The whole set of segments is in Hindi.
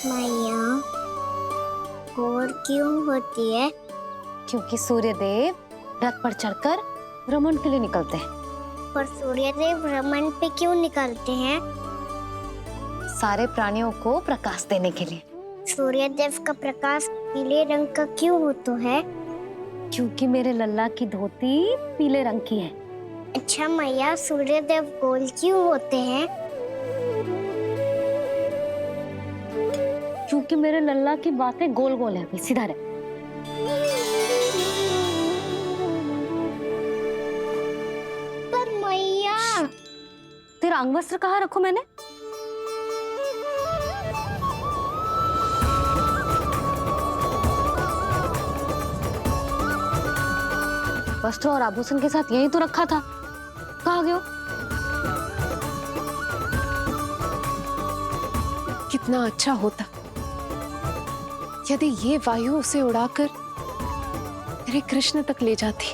मैया गोल क्यों होती है? क्योंकि सूर्यदेव रथ पर चढ़कर भ्रमण के लिए निकलते हैं। पर सूर्यदेव भ्रमण पे क्यों निकलते हैं? सारे प्राणियों को प्रकाश देने के लिए। सूर्यदेव का प्रकाश पीले रंग का क्यों होता है? क्योंकि मेरे लल्ला की धोती पीले रंग की है। अच्छा मैया, सूर्यदेव गोल क्यों होते हैं? क्योंकि मेरे लल्ला की बातें गोल गोल है, सीधा रहे। पर मैया, तेरा अंगवस्त्र कहाँ रखूं मैंने? वस्त्र और आभूषण के साथ यही तो रखा था, कहाँ गया? कितना अच्छा होता यदि ये वायु उसे उड़ाकर मेरे कृष्ण तक ले जाती।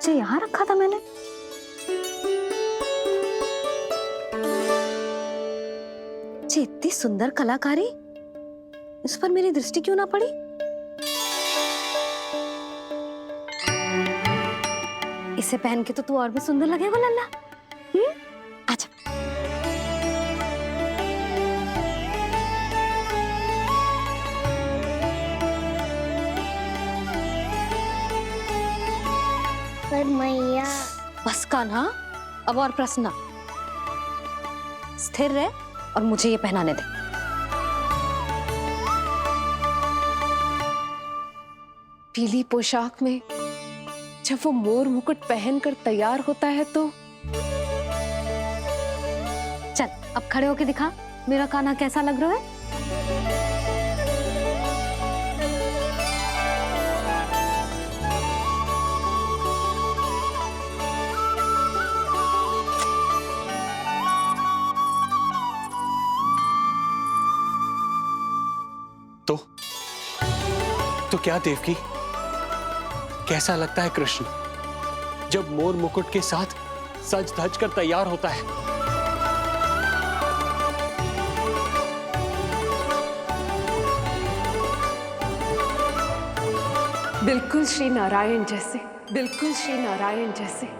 जो यहाँ रखा था मैंने। जी इतनी सुंदर कलाकारी, इस पर मेरी दृष्टि क्यों ना पड़ी? इसे पहन के तो तू और भी सुंदर लगेगा लल्ला। आजा। पर मैया। बस कान्हा, अब और प्रश्न ना। स्थिर रह और मुझे ये पहनाने दे। पीली पोशाक में जब वो मोर मुकुट पहनकर तैयार होता है तो चल अब खड़े होके दिखा मेरा कान्हा कैसा लग रहा है। तो क्या देवकी, कैसा लगता है कृष्ण जब मोर मुकुट के साथ सज धज कर तैयार होता है? बिल्कुल श्री नारायण जैसे, बिल्कुल श्री नारायण जैसे।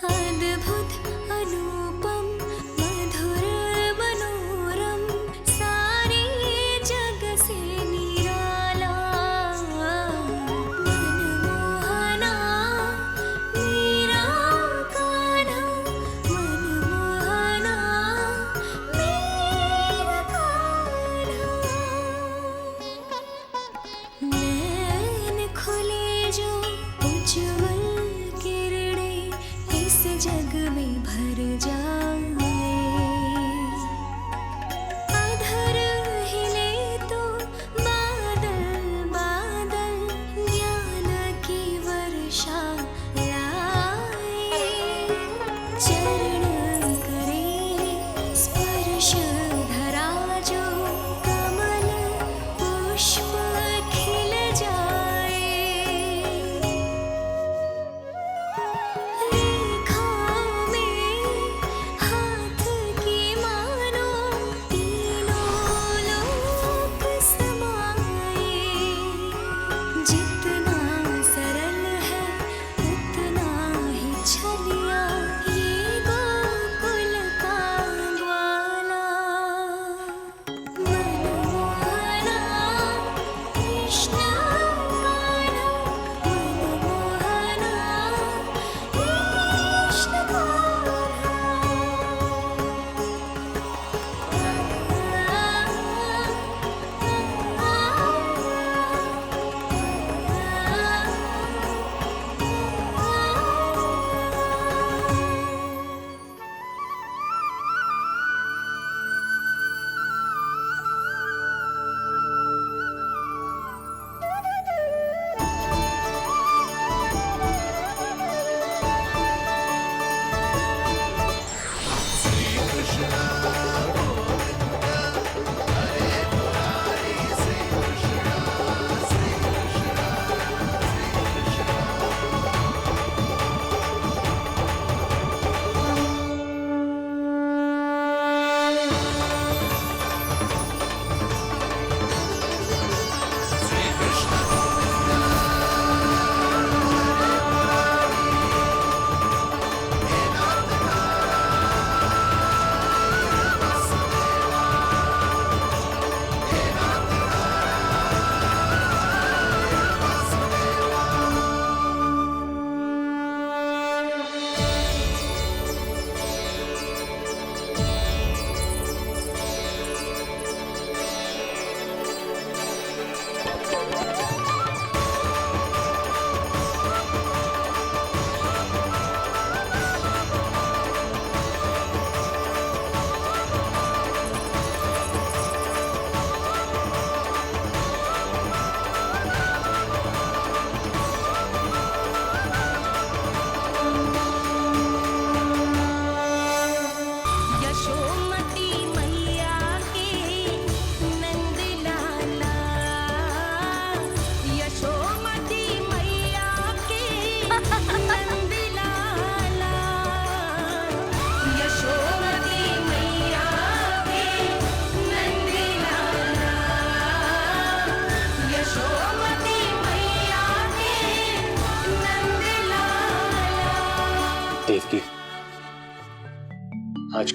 अद्भुत अनुपम मधुर मनोरम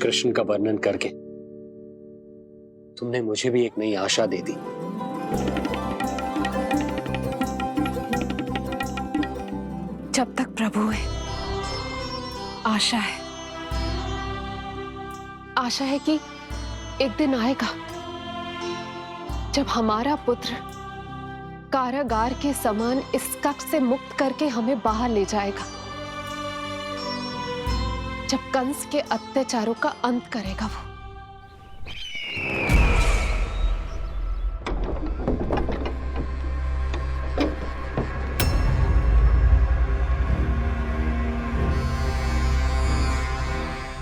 कृष्ण का वर्णन करके तुमने मुझे भी एक नई आशा दे दी। जब तक प्रभु है, आशा है। आशा है कि एक दिन आएगा जब हमारा पुत्र कारागार के समान इस कक्ष से मुक्त करके हमें बाहर ले जाएगा, जब कंस के अत्याचारों का अंत करेगा वो।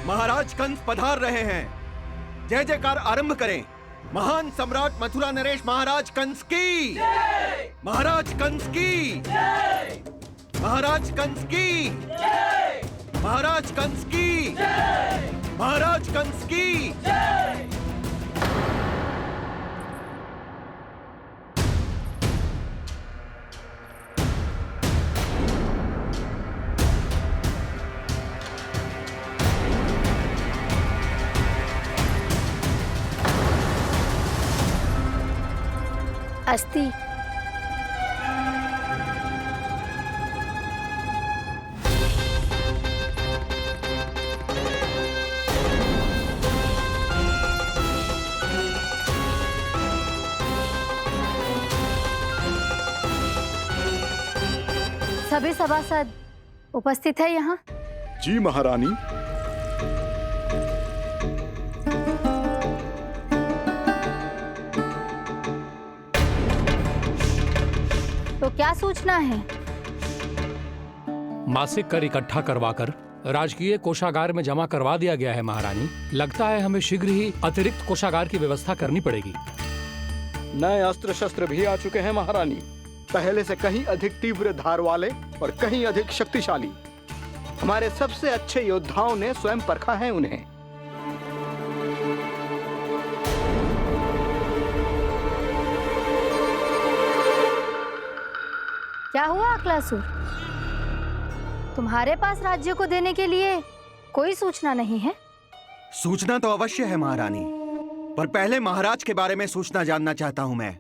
महाराज कंस पधार रहे हैं। जय जयकार आरंभ करें। महान सम्राट मथुरा नरेश महाराज कंस की, महाराज कंस की, महाराज कंस की, महाराज कंस की, महाराज कंस की। अस्ति। सभी सभासद उपस्थित है यहाँ? जी महारानी। तो क्या सूचना है? मासिक कर इकट्ठा करवाकर राजकीय कोषागार में जमा करवा दिया गया है महारानी। लगता है हमें शीघ्र ही अतिरिक्त कोषागार की व्यवस्था करनी पड़ेगी। नए अस्त्र शस्त्र भी आ चुके हैं महारानी, पहले से कहीं अधिक तीव्र धार वाले और कहीं अधिक शक्तिशाली। हमारे सबसे अच्छे योद्धाओं ने स्वयं परखा है उन्हें। क्या हुआ अक्लासुर? तुम्हारे पास राज्य को देने के लिए कोई सूचना नहीं है? सूचना तो अवश्य है महारानी, पर पहले महाराज के बारे में सूचना जानना चाहता हूं मैं।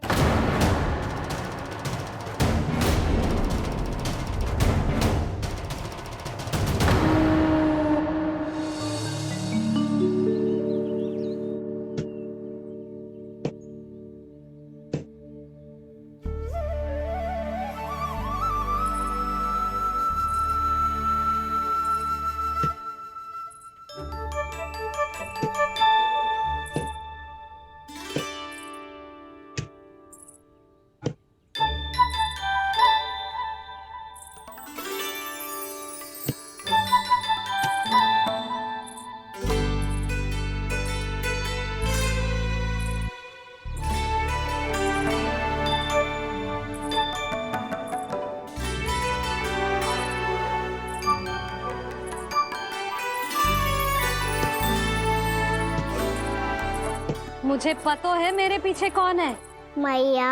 मुझे पता है मेरे पीछे कौन है। मैया।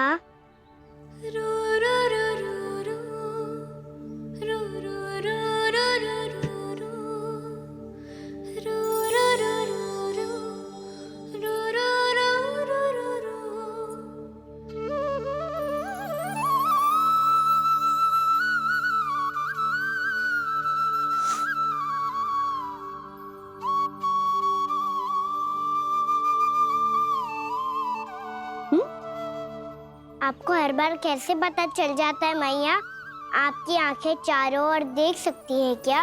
आपको हर बार कैसे पता चल जाता है मैया? आपकी आंखें चारों ओर देख सकती हैं क्या?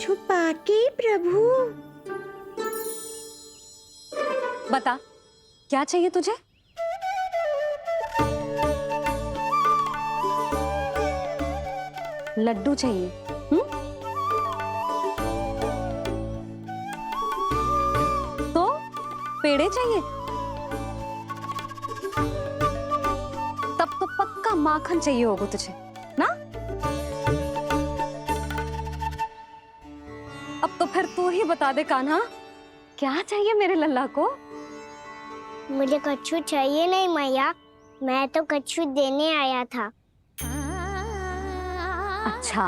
छुपा के प्रभु। बता, क्या चाहिए तुझे? लड्डू चाहिए? तो पेड़े चाहिए? तब तो पक्का माखन चाहिए होगा तुझे ना? अब तो फिर तू ही बता दे कान्हा, क्या चाहिए मेरे लल्ला को? मुझे कच्छू चाहिए नहीं मैया, मैं तो कच्छू देने आया था। अच्छा,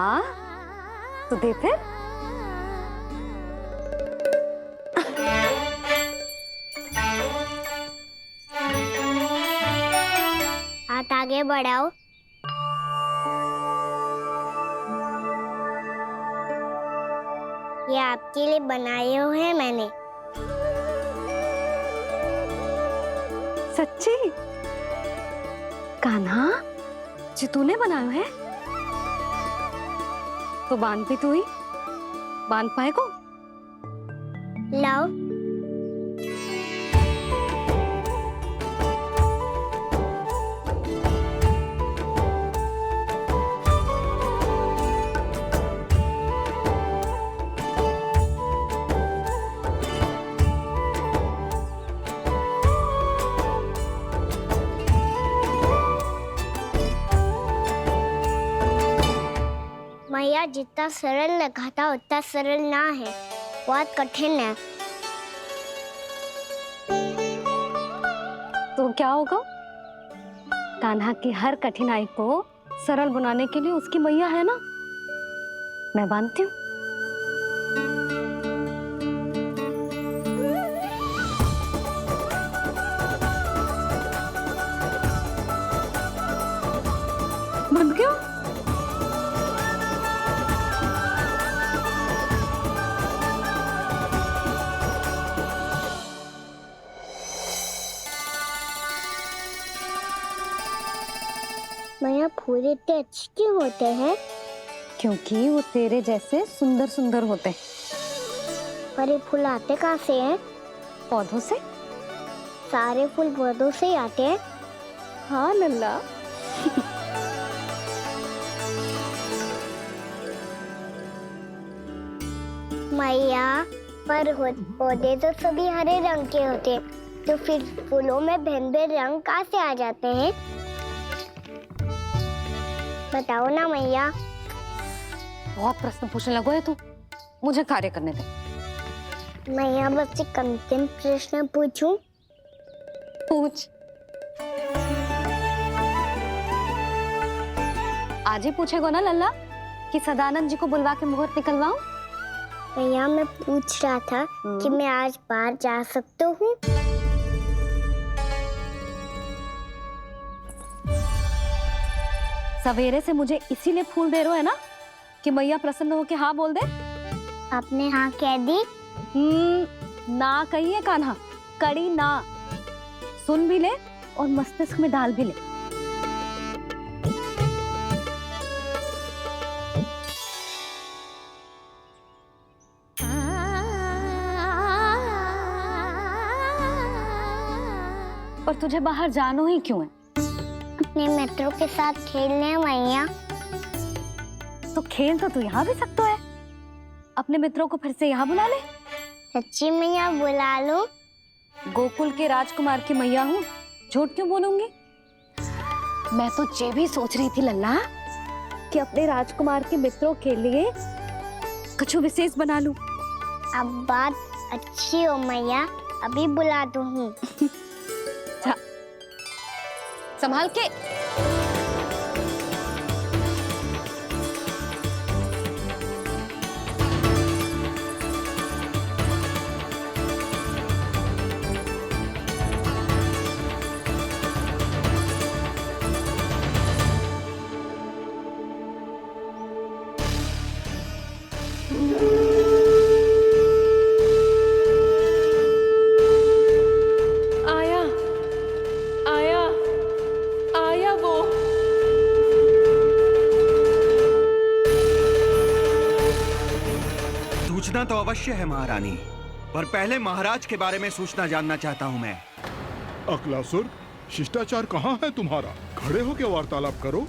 तो दे फिर। हाथ आगे बढ़ाओ। ये आपके लिए बनाए हुए हैं मैंने। सच्ची? कान्हा, जी तूने बनाया है? तो बांध भी तू ही, बांध पाएगा? लाओ। मैया, जितना सरल लगा था उतना सरल ना है, बहुत कठिन है। तो क्या होगा? कान्हा की हर कठिनाई को सरल बनाने के लिए उसकी मैया है ना, मैं बांधती हूँ। बंद क्यों? मैया, फूल इतने अच्छे क्यों होते हैं? क्योंकि वो तेरे जैसे सुंदर सुंदर होते हैं। पर ये फूल आते कहाँ से हैं? पौधों से। सारे फूल पौधों से ही आते हैं? हाँ लल्ला। मैया, पर पौधे तो सभी हरे रंग के होते हैं, तो फिर फूलों में भिन्न भिन्न रंग कहाँ से आ जाते हैं? बताओ ना मैया। बहुत प्रश्न पूछने लगो है तू, मुझे कार्य करने दे। मैया, बस एक अंतिम प्रश्न पूछूं? पूछ। आज ही पूछेगा ना लल्ला कि सदानंद जी को बुलवा के मुहूर्त निकलवाऊं? मैया, मैं पूछ रहा था कि मैं आज बाहर जा सकता हूँ? सवेरे से मुझे इसीलिए फूल दे रहे हो है ना कि मैया प्रसन्न हो के हाँ बोल दे। आपने हाँ कह दी? ना कही है कान्हा, कड़ी ना। सुन भी ले और मस्तिष्क में डाल भी ले। पर तुझे बाहर जानो ही क्यों है? अपने मित्रों के साथ खेलने मैया। तो खेल तो तू यहाँ भी सकता है, अपने मित्रों को फिर से यहाँ बुला ले। सच्ची मैया, बुला लो। गोकुल के राजकुमार की मैया हूँ, झूठ क्यों बोलूंगी? मैं तो ये भी सोच रही थी लल्ला कि अपने राजकुमार के मित्रों के लिए कुछ विशेष बना लूं। अब बात अच्छी हो मैया, अभी बुला दूँ। संभाल के। सूचना तो अवश्य है महारानी, पर पहले महाराज के बारे में सूचना जानना चाहता हूँ मैं। अकलासुर, शिष्टाचार कहाँ है तुम्हारा? खड़े होकर वार्तालाप करो।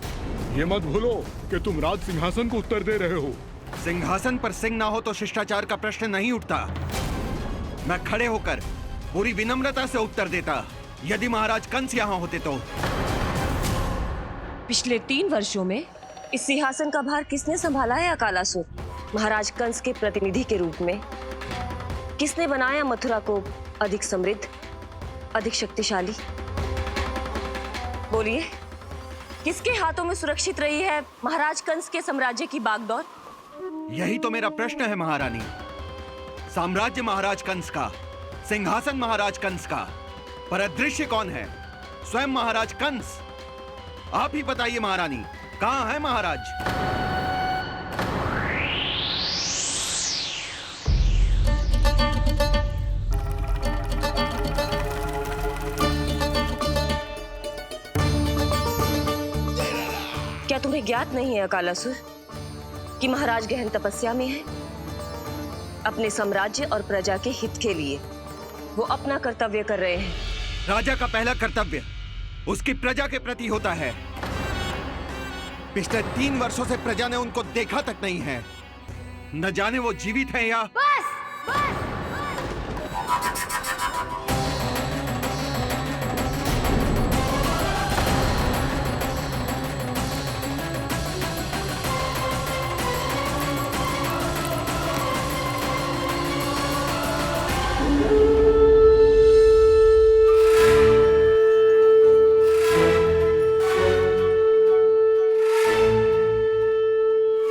ये मत भूलो कि तुम राज सिंहासन को उत्तर दे रहे हो। सिंहासन पर सिंह ना हो तो शिष्टाचार का प्रश्न नहीं उठता। मैं खड़े होकर पूरी विनम्रता से उत्तर देता यदि महाराज कंस यहाँ होते तो। पिछले 3 वर्षों में इस सिंहासन का भार किसने संभाला है अकालासुर? महाराज कंस के प्रतिनिधि के रूप में किसने बनाया मथुरा को अधिक समृद्ध, अधिक शक्तिशाली? बोलिए, किसके हाथों में सुरक्षित रही है महाराज कंस के साम्राज्य की बागडोर? यही तो मेरा प्रश्न है महारानी। साम्राज्य महाराज कंस का, सिंहासन महाराज कंस का, पर अदृश्य कौन है? स्वयं महाराज कंस। आप ही बताइए महारानी, कहां है महाराज? क्या तुम्हें ज्ञात नहीं है अकालासुर कि महाराज गहन तपस्या में है? अपने साम्राज्य और प्रजा के हित के लिए वो अपना कर्तव्य कर रहे हैं। राजा का पहला कर्तव्य उसकी प्रजा के प्रति होता है। पिछले 3 वर्षों से प्रजा ने उनको देखा तक नहीं है। न जाने वो जीवित हैं या बस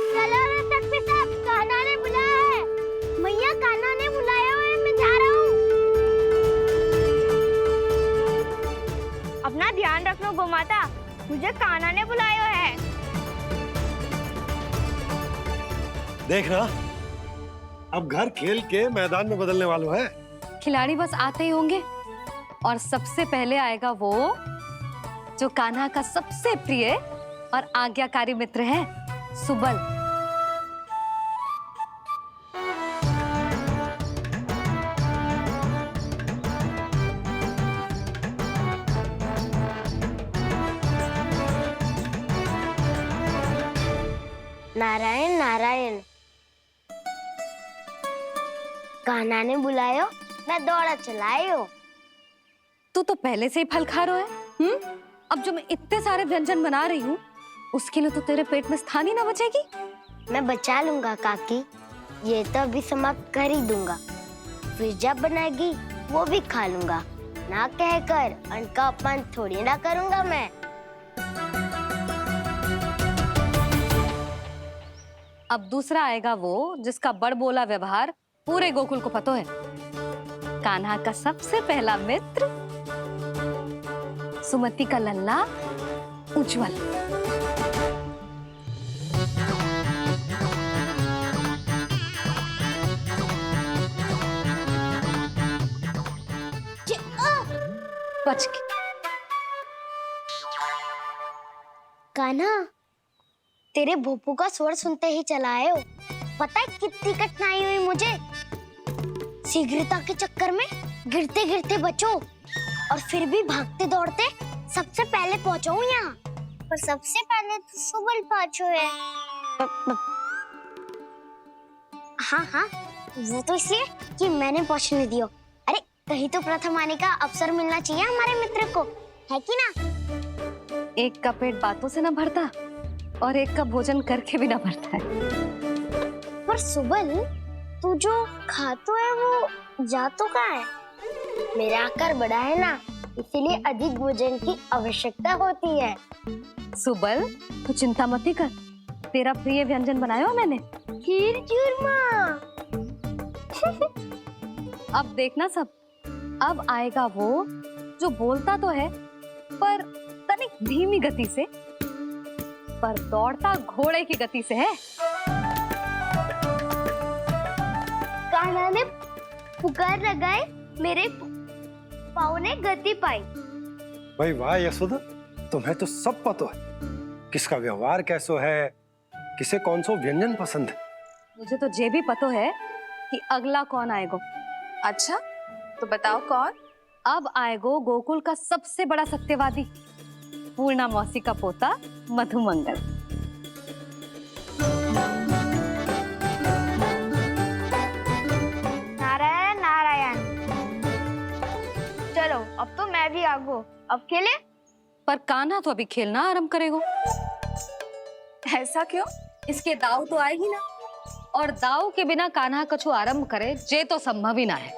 चलो रे तख्ती साहब, कान्हा ने बुलाया है। मैया कान्हा ने बुलाया हुआ है, मैं जा रहा हूँ। अपना ध्यान रखना गोमाता, मुझे कान्हा ने बुलाया है। देखना, अब घर खेल के मैदान में बदलने वालों है। खिलाड़ी बस आते ही होंगे और सबसे पहले आएगा वो जो कान्हा का सबसे प्रिय और आज्ञाकारी मित्र है, सुबल। नारायण नारायण, कान्हा ने बुलायो, मैं दौड़ा चलायो। तू तो पहले से ही फल खा रहा है। अब जो मैं इतने सारे व्यंजन बना रही हूँ उसके लिए तो तेरे पेट में स्थान ही ना बचेगी। मैं बचा लूंगा काकी, ये तो अभी समाप्त कर ही दूंगा। फिर जब बनाएगी वो भी खा लूंगा। ना कहकर अन्न का अपमान थोड़ी ना करूंगा मैं। अब दूसरा आएगा वो जिसका बड़ बोला व्यवहार पूरे गोकुल को पता है, कान्हा का सबसे पहला मित्र, सुमति का लल्ला उज्जवल। बच के। कान्हा, तेरे भोपू का स्वर सुनते ही चला आए हो। पता है कितनी कठिनाई हुई मुझे। शीघ्रता के चक्कर में गिरते गिरते बचो और फिर भी भागते दौड़ते सबसे पहले पहुंचो यहाँ। पर सबसे पहले तो सुबल पहुंचो है। हाँ हाँ, वो तो इसलिए कि मैंने पहुंचने दियो। अरे कहीं तो प्रथम आने का अवसर मिलना चाहिए हमारे मित्र को, है कि ना? एक का पेट बातों से ना भरता और एक का भोजन करके भी ना भरता है। पर सुबल, तू जो खातो है वो जातो कहाँ है? मेरा आकार बड़ा है ना, इसीलिए अधिक भोजन की आवश्यकता होती है। सुबल, तू चिंता मत कर, तेरा प्रिय व्यंजन बनाया हो मैंने, खीर चूरमा। अब देखना सब, अब आएगा वो जो बोलता तो है पर तनिक धीमी गति से, पर दौड़ता घोड़े की गति से है। कान्हा ने पुकार लगाए, मेरे पाँव ने गति पाई। भाई वाह यशोदा, तुम्हें तो सब पता है, किसका व्यवहार कैसो है, किसे कौन सो व्यंजन पसंद है। मुझे तो ये भी पता है कि अगला कौन आएगा। अच्छा, तो बताओ कौन? अब आएगो गोकुल का सबसे बड़ा सत्यवादी, पूर्णा मौसी का पोता मधुमंगल। नारायण नारायण। चलो अब तो मैं भी आगो, अब खेले। पर कान्हा तो अभी खेलना आरंभ करेगा। ऐसा क्यों? इसके दाव तो आएगी ना, और दाव के बिना कान्हा कछु आरंभ करे जे तो संभव ही ना है।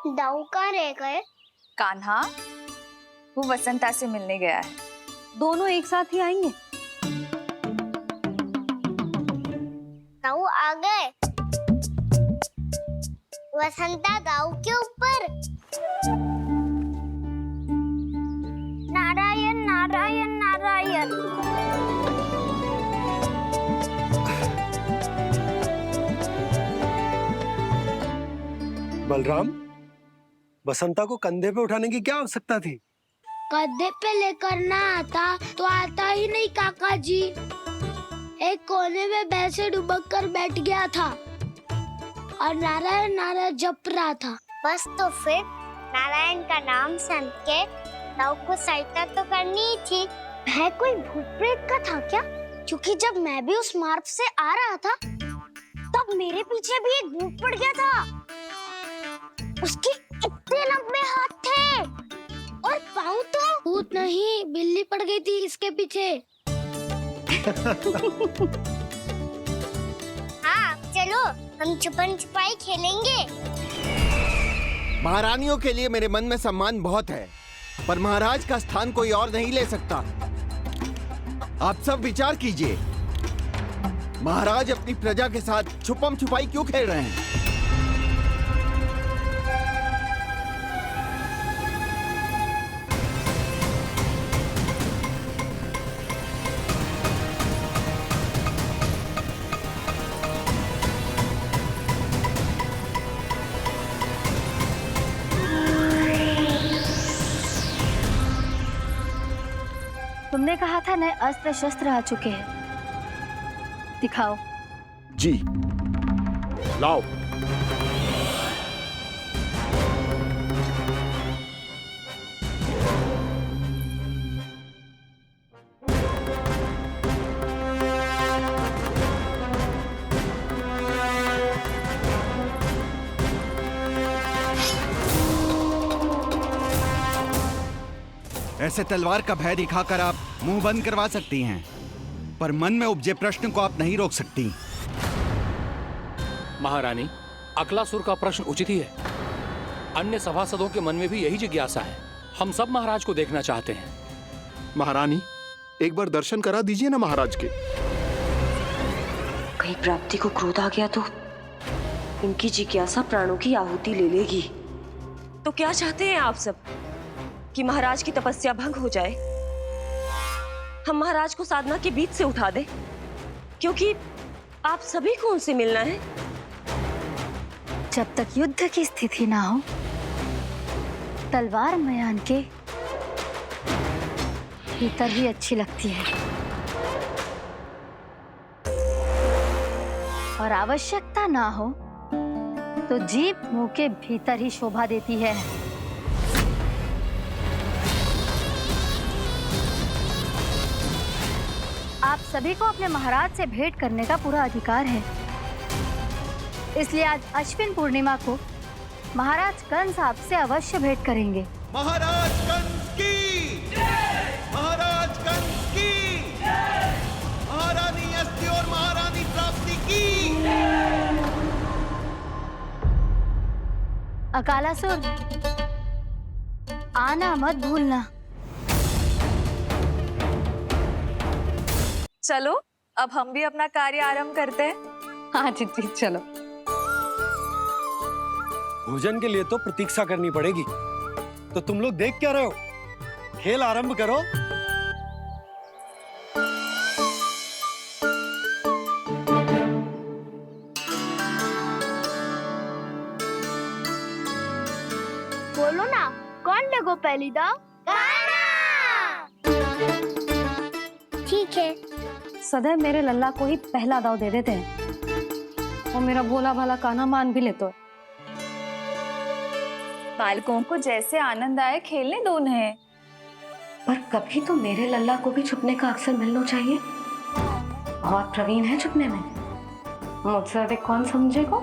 दाऊ कहाँ रह गए? कान्हा वो वसंता से मिलने गया है। दोनों एक साथ ही आएंगे। दाऊ आ गए। वसंता दाऊ के ऊपर। नारायण नारायण नारायण। बलराम, बसंता को कंधे पे उठाने की क्या आवश्यकता थी? कंधे पे लेकर ना आता तो आता ही नहीं काका जी। एक कोने में वैसे डुबक कर बैठ गया था और नारायण नारायण जप रहा था। बस तो फिर नारायण का नाम सुन के दाऊ को सहायता तो करनी ही थी। है कोई भूत प्रेत का था क्या? क्योंकि जब मैं भी उस मार्ग से आ रहा था तब मेरे पीछे भी एक भूत पड़ गया था। उसके इतने लंबे हाथ थे और पाँव तो भूत नहीं, बिल्ली पड़ गई थी इसके पीछे। हाँ चलो हम छुपन छुपाई खेलेंगे। महारानियों के लिए मेरे मन में सम्मान बहुत है, पर महाराज का स्थान कोई और नहीं ले सकता। आप सब विचार कीजिए, महाराज अपनी प्रजा के साथ छुपम छुपाई क्यों खेल रहे हैं? तुमने कहा था नए अस्त्र शस्त्र आ चुके हैं, दिखाओ। जी, लाओ। ऐसे तलवार का भय दिखाकर आप मुंह बंद करवा सकती हैं, पर मन में उपजे प्रश्न को आप नहीं रोक सकती। महारानी, अकलासुर का प्रश्न उचित ही है। अन्य सभासदों के मन में भी यही जिज्ञासा है। हम सब महाराज को देखना चाहते हैं। महारानी, एक बार दर्शन करा दीजिए ना महाराज के। कहीं प्राप्ति को क्रोध आ गया तो इनकी जिज्ञासा प्राणों की आहुति ले लेगी। तो क्या चाहते हैं आप सब? कि महाराज की तपस्या भंग हो जाए? हम महाराज को साधना के बीच से उठा दें? क्योंकि आप सभी को उनसे मिलना है। जब तक युद्ध की स्थिति ना हो, तलवार मयान के भीतर ही अच्छी लगती है और आवश्यकता ना हो तो जीभ मुंह के भीतर ही शोभा देती है। आप सभी को अपने महाराज से भेंट करने का पूरा अधिकार है। इसलिए आज अश्विन पूर्णिमा को महाराज कंस आपसे अवश्य भेंट करेंगे। महाराज कंस की जय! महाराज कंस की जय! महारानी अस्ति और महारानी प्राप्ति की जय! अकालासुर, आना मत भूलना। चलो अब हम भी अपना कार्य आरंभ करते हैं। हाँ जी चलो। भोजन के लिए तो प्रतीक्षा करनी पड़ेगी, तो तुम लोग देख क्या रहे हो? खेल आरंभ करो। बोलो ना, कौन लगो पहली दाव? ठीक है। सदैव मेरे लल्ला को ही पहला दाव दे देते हैं और मेरा भोला भाला कान्हा मान भी लेते। बालकों को जैसे आनंद आए खेलने दो उन्हें। पर कभी तो मेरे लल्ला को भी छुपने का अवसर मिलना चाहिए। बहुत प्रवीण है छुपने में, मुझसे अधिक कौन समझेगा?